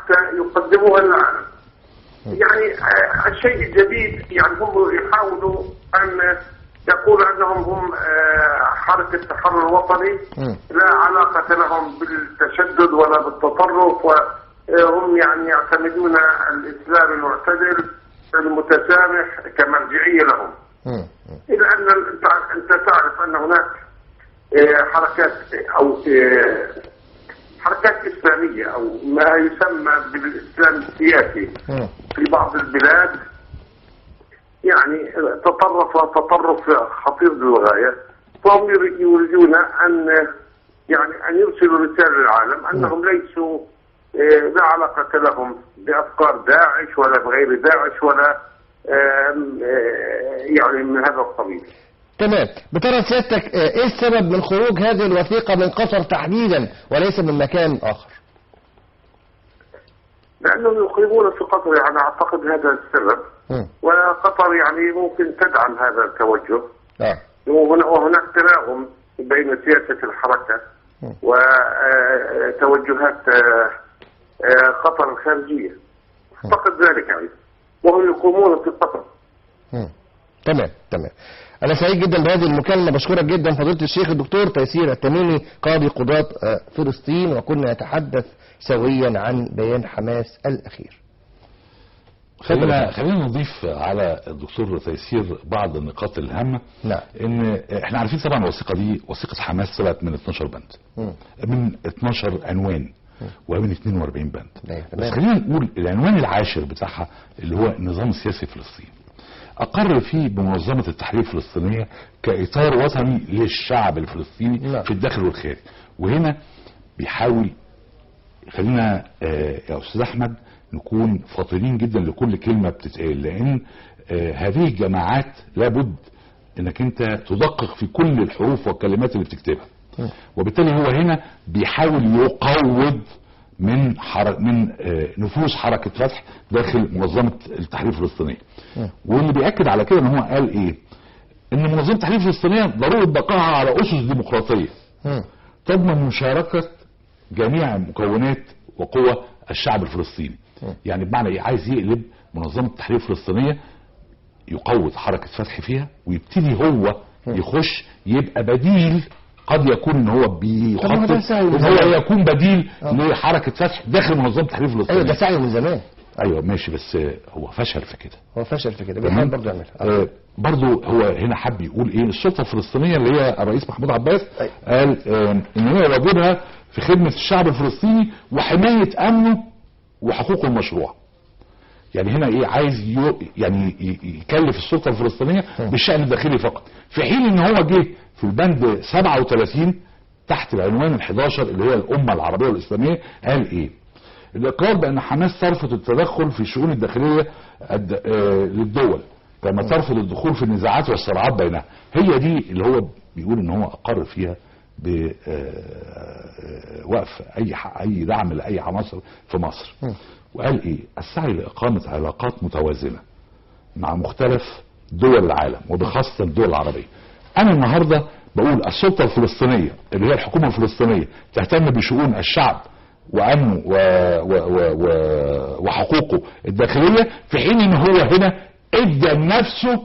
حتى يقدموها للعالم. يعني الشيء الجديد يعني هم يحاولوا أن يقولوا أنهم هم حركة التحرر الوطني، لا علاقة لهم بالتشدد ولا بالتطرف، وهم يعني يعتمدون الإسلام المعتدل المتسامح كمرجعية لهم. إلا أن أنت تعرف أن هناك حركات أو حركات إسلامية أو ما يسمى بالإسلام السياسي في بعض البلاد، يعني تطرف خطير للغاية، فهم يريدون أن يرسلوا رسالة للعالم أنهم ليسوا لا علاقة لهم بأفكار داعش ولا بغير داعش ولا يعني من هذا القبيل. تمام. بترى سيادتك ايه السبب من خروج هذه الوثيقة من قطر تحديدا وليس من مكان آخر؟ لأنهم يقيمون في قطر، يعني أعتقد هذا السبب. وقطر يعني ممكن تدعم هذا التوجه. وهناك تناغم بين سياسة الحركة وتوجهات قطر الخارجية، أعتقد ذلك يعني، وهم يقومون في قطر. تمام. أنا سعيد جدا بهذه المكالمة، بشكرك جدا فضيلة الشيخ الدكتور تيسير التميمي قاضي قضاة فلسطين، وكنا نتحدث سويا عن بيان حماس الأخير. خلينا نضيف على الدكتور تيسير بعض النقاط الهامة. نعم. ان احنا عارفين طبعا الوثيقة دي وثيقة حماس طلعت من 12 بند، من 12 عنوان ومن 42 بند. بس خلينا نقول العنوان العاشر بتاعها اللي هو النظام السياسي الفلسطيني اقر فيه بمنظمة التحرير الفلسطينية كاطار وطني للشعب الفلسطيني في الداخل والخارج. وهنا بيحاول، خلينا يا استاذ احمد نكون فاطنين جدا لكل كلمة بتتقال، لان هذه الجماعات لابد انك انت تدقق في كل الحروف والكلمات اللي بتكتبها، وبالتالي هو هنا بيحاول يقوض من نفوذ حركة فتح داخل منظمة التحرير الفلسطينية. واللي بيأكد على كده ان هو قال ايه، ان منظمة التحرير الفلسطينية ضرورة بقائها على اسس ديمقراطية تضمن مشاركة جميع مكونات وقوى الشعب الفلسطيني. يعني بمعنى ايه، عايز يقلب منظمة التحرير الفلسطينية يقوض حركة فتح فيها، ويبتدي هو يخش يبقى بديل، قد يكون ان هو بيخطط ان هو يكون بديل لحركة فتح داخل منظمة التحرير الفلسطينية. ايوه ده سعي من زمان. ايوه ماشي، بس هو فشل في كده. بيحاول برضه يعملها. برضه هو هنا حب يقول ايه، السلطة الفلسطينية اللي هي الرئيس محمود عباس قال ان هي واجبها في خدمة الشعب الفلسطيني وحماية امنه وحقوقه المشروعة. يعني هنا ايه، عايز يعني يكلف السلطة الفلسطينية بالشأن الداخلي فقط، في حين ان هو جه في البند 37 تحت العنوان ال11 اللي هي الأمة العربية والإسلامية قال ايه، الإقرار بأن حماس ترفض التدخل في الشؤون الداخلية للدول كما ترفض الدخول في النزاعات والصراعات بينها. هي دي اللي هو بيقول ان هو أقر فيها بوقف اي دعم لأي عناصر في مصر. وقال ايه، السعي لإقامة علاقات متوازنة مع مختلف دول العالم وبخاصة الدول العربية. انا النهاردة بقول السلطة الفلسطينية اللي هي الحكومة الفلسطينية تهتم بشؤون الشعب وامنه وحقوقه الداخلية، في حين ان هو هنا ادى لنفسه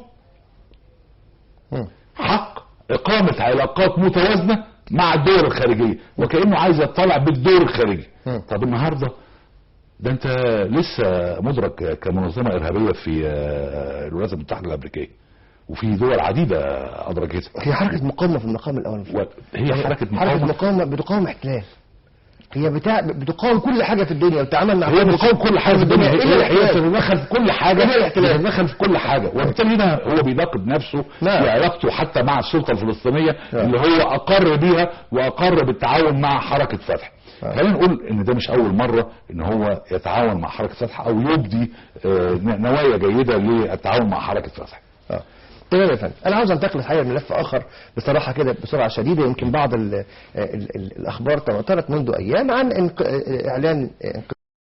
حق اقامة علاقات متوازنة مع الدول الخارجية، وكأنه عايز يطلع بالدور الخارجي. طب النهاردة ده انت لسه مدرك كمنظمة ارهابية في الولايات المتحدة الامريكية، وفي دول عديدة ادركتها. هي حركة مقاومة في المقام الاول. هي حركة مقاومة بتقاوم احتلال. هي بتقاوم كل حاجة في الدنيا، وبتتعامل مع هي بتقاوم كل حاجة في الدنيا. هي بتتدخل في كل حاجة، بتتدخل في كل حاجة، وبالتالي هنا هو بيناقض نفسه في علاقته حتى مع السلطة الفلسطينية اللي هو اقر بيها واقر بالتعاون مع حركة فتح. خلينا نقول ان ده مش اول مرة ان هو يتعاون مع حركة فتح او يبدي نوايا جيدة للتعاون مع حركة فتح. تمام يا فندم. انا عاوز انتقل الحقيقه لملف اخر بصراحه كده بسرعه شديده. يمكن بعض الاخبار تواترت منذ ايام عن اعلان